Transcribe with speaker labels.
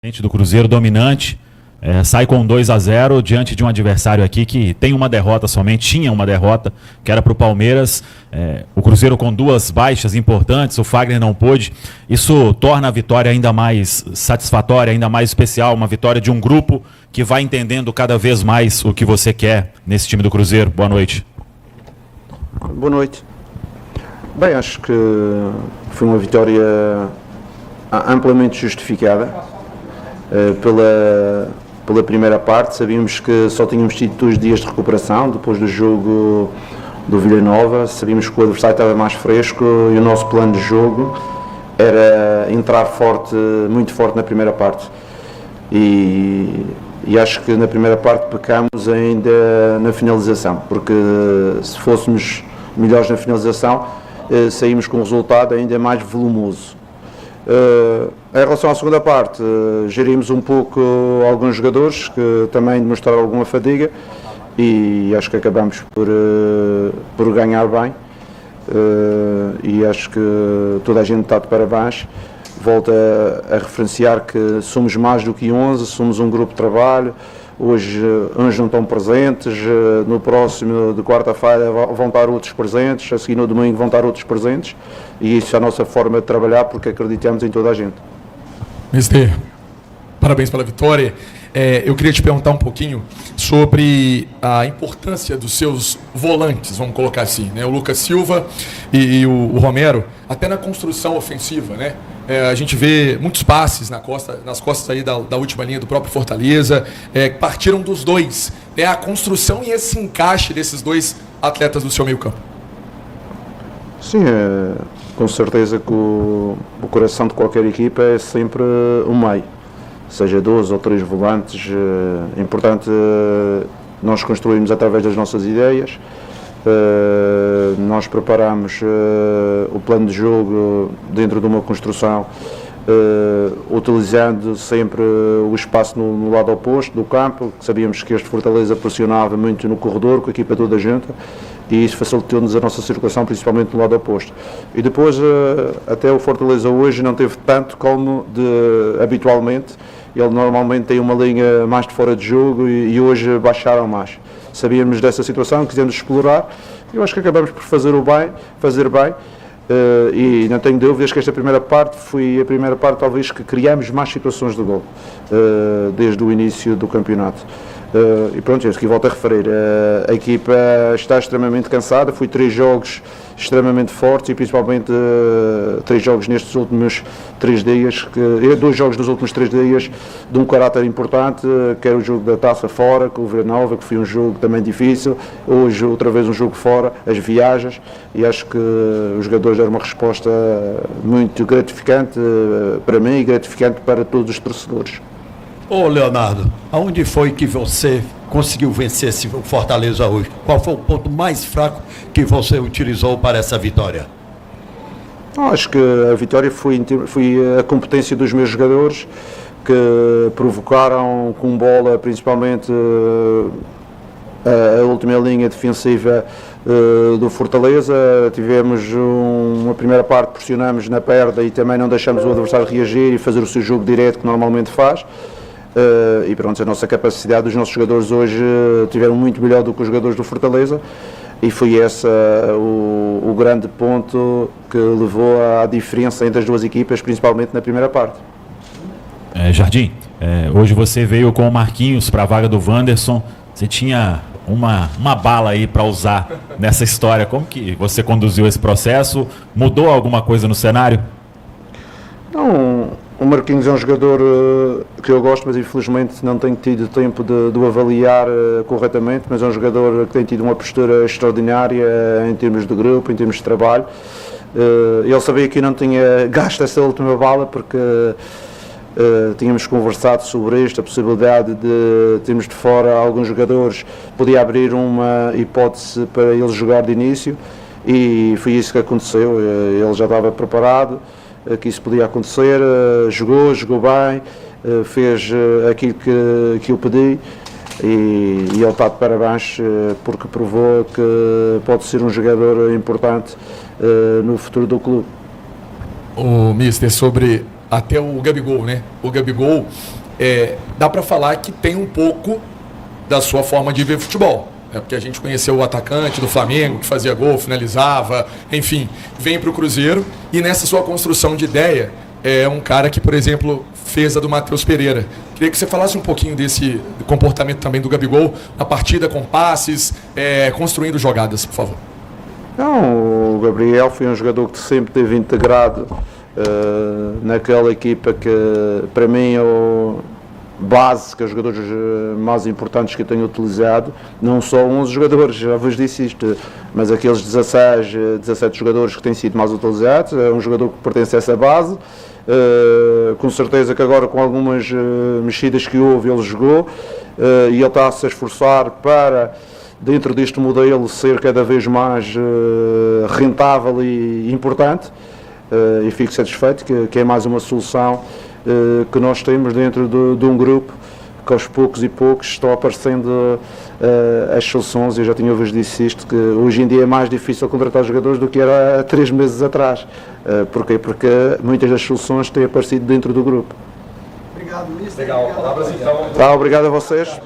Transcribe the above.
Speaker 1: Do Cruzeiro dominante, sai com 2-0 diante de um adversário aqui que tem uma derrota somente, tinha uma derrota, que era para o Palmeiras. O Cruzeiro com duas baixas importantes, o Fagner não pôde. Isso torna a vitória ainda mais satisfatória, ainda mais especial, uma vitória de um grupo que vai entendendo cada vez mais o que você quer nesse time do Cruzeiro. Boa noite.
Speaker 2: Boa noite. Bem, acho que foi uma vitória amplamente justificada. Pela primeira parte, sabíamos que só tínhamos tido 2 dias de recuperação depois do jogo do Vila Nova, sabíamos que o adversário estava mais fresco e o nosso plano de jogo era entrar forte, muito forte na primeira parte. E acho que na primeira parte pecamos ainda na finalização, porque se fôssemos melhores na finalização, saímos com um resultado ainda mais volumoso. Em relação à segunda parte, gerimos um pouco alguns jogadores que também demonstraram alguma fadiga e acho que acabamos por ganhar bem, e acho que toda a gente está de parabéns. Volto a referenciar que somos mais do que 11, somos um grupo de trabalho. Hoje uns não estão presentes, no próximo de quarta-feira vão estar outros presentes, a seguir no domingo vão estar outros presentes, e isso é a nossa forma de trabalhar, porque acreditamos em toda a gente.
Speaker 3: Mister, parabéns pela vitória. Eu queria te perguntar um pouquinho sobre a importância dos seus volantes, vamos colocar assim, né? O Lucas Silva e o Romero, até na construção ofensiva, né? A gente vê muitos passes nas costas aí da última linha do próprio Fortaleza, partiram dos dois. A construção e esse encaixe desses dois atletas do seu meio campo.
Speaker 2: Sim, com certeza que o coração de qualquer equipa é sempre o meio. Seja 2 ou 3 volantes, é importante nós construirmos através das nossas ideias. Nós preparamos o plano de jogo dentro de uma construção, utilizando sempre o espaço no lado oposto do campo, que sabíamos que este Fortaleza pressionava muito no corredor, com a equipa toda junta, e isso facilitou-nos a nossa circulação, principalmente no lado oposto. E depois, até o Fortaleza hoje não teve tanto como habitualmente. Ele normalmente tem uma linha mais de fora de jogo e hoje baixaram mais. Sabíamos dessa situação, quisemos explorar, e eu acho que acabamos por fazer bem, e não tenho dúvidas que esta primeira parte foi a primeira parte talvez que criamos mais situações de gol desde o início do campeonato. E pronto, é isso que volto a referir. A equipa está extremamente cansada, foi 3 jogos extremamente fortes e principalmente 3 jogos nestes últimos 3 dias, 2 jogos dos últimos 3 dias de um caráter importante, que era o jogo da Taça fora, com o Vila Nova, que foi um jogo também difícil, hoje outra vez um jogo fora, as viagens, e acho que os jogadores deram uma resposta muito gratificante para mim e gratificante para todos os torcedores.
Speaker 4: Ô Leonardo, aonde foi que você conseguiu vencer esse Fortaleza hoje? Qual foi o ponto mais fraco que você utilizou para essa vitória?
Speaker 2: Acho que a vitória foi a competência dos meus jogadores, que provocaram com bola, principalmente a última linha defensiva do Fortaleza. Tivemos uma primeira parte, pressionamos na perda e também não deixamos o adversário reagir e fazer o seu jogo direto que normalmente faz. E pronto, a nossa capacidade, os nossos jogadores hoje tiveram muito melhor do que os jogadores do Fortaleza, e foi esse o grande ponto que levou à diferença entre as duas equipas, principalmente na primeira parte.
Speaker 1: Jardim, hoje você veio com o Marquinhos para a vaga do Wanderson. Você tinha uma bala aí para usar nessa história. Como que você conduziu esse processo? Mudou alguma coisa no cenário?
Speaker 2: Não. O Marquinhos é um jogador que eu gosto, mas infelizmente não tenho tido tempo de o avaliar corretamente, mas é um jogador que tem tido uma postura extraordinária em termos de grupo, em termos de trabalho. Ele sabia que eu não tinha gasto essa última bala, porque tínhamos conversado sobre isto, a possibilidade de termos de fora alguns jogadores, podia abrir uma hipótese para ele jogar de início, e foi isso que aconteceu. Ele já estava preparado que isso podia acontecer, jogou bem, fez aquilo que eu pedi, e ele está de parabéns porque provou que pode ser um jogador importante no futuro do clube.
Speaker 3: O Mister, sobre até o Gabigol, né? O Gabigol, dá para falar que tem um pouco da sua forma de ver futebol. Porque a gente conheceu o atacante do Flamengo, que fazia gol, finalizava, enfim, vem para o Cruzeiro e nessa sua construção de ideia, é um cara que, por exemplo, fez a do Matheus Pereira. Queria que você falasse um pouquinho desse comportamento também do Gabigol, na partida com passes, construindo jogadas, por favor.
Speaker 2: Não, o Gabriel foi um jogador que sempre teve integrado naquela equipa que, para mim, é o base, que é os jogadores mais importantes que eu tenho utilizado, não só 11 jogadores, já vos disse isto, mas aqueles 16, 17 jogadores que têm sido mais utilizados, é um jogador que pertence a essa base, com certeza que agora com algumas mexidas que houve ele jogou, e ele está a se esforçar para, dentro deste modelo, ser cada vez mais rentável e importante, e fico satisfeito que é mais uma solução que nós temos dentro de um grupo que aos poucos e poucos estão aparecendo as soluções. Eu já tinha-vos dito isto, que hoje em dia é mais difícil contratar jogadores do que era há 3 meses atrás. Porquê? Porque muitas das soluções têm aparecido dentro do grupo.
Speaker 3: Obrigado, Ministro. Legal, palavras então.
Speaker 2: Tá, obrigado a vocês.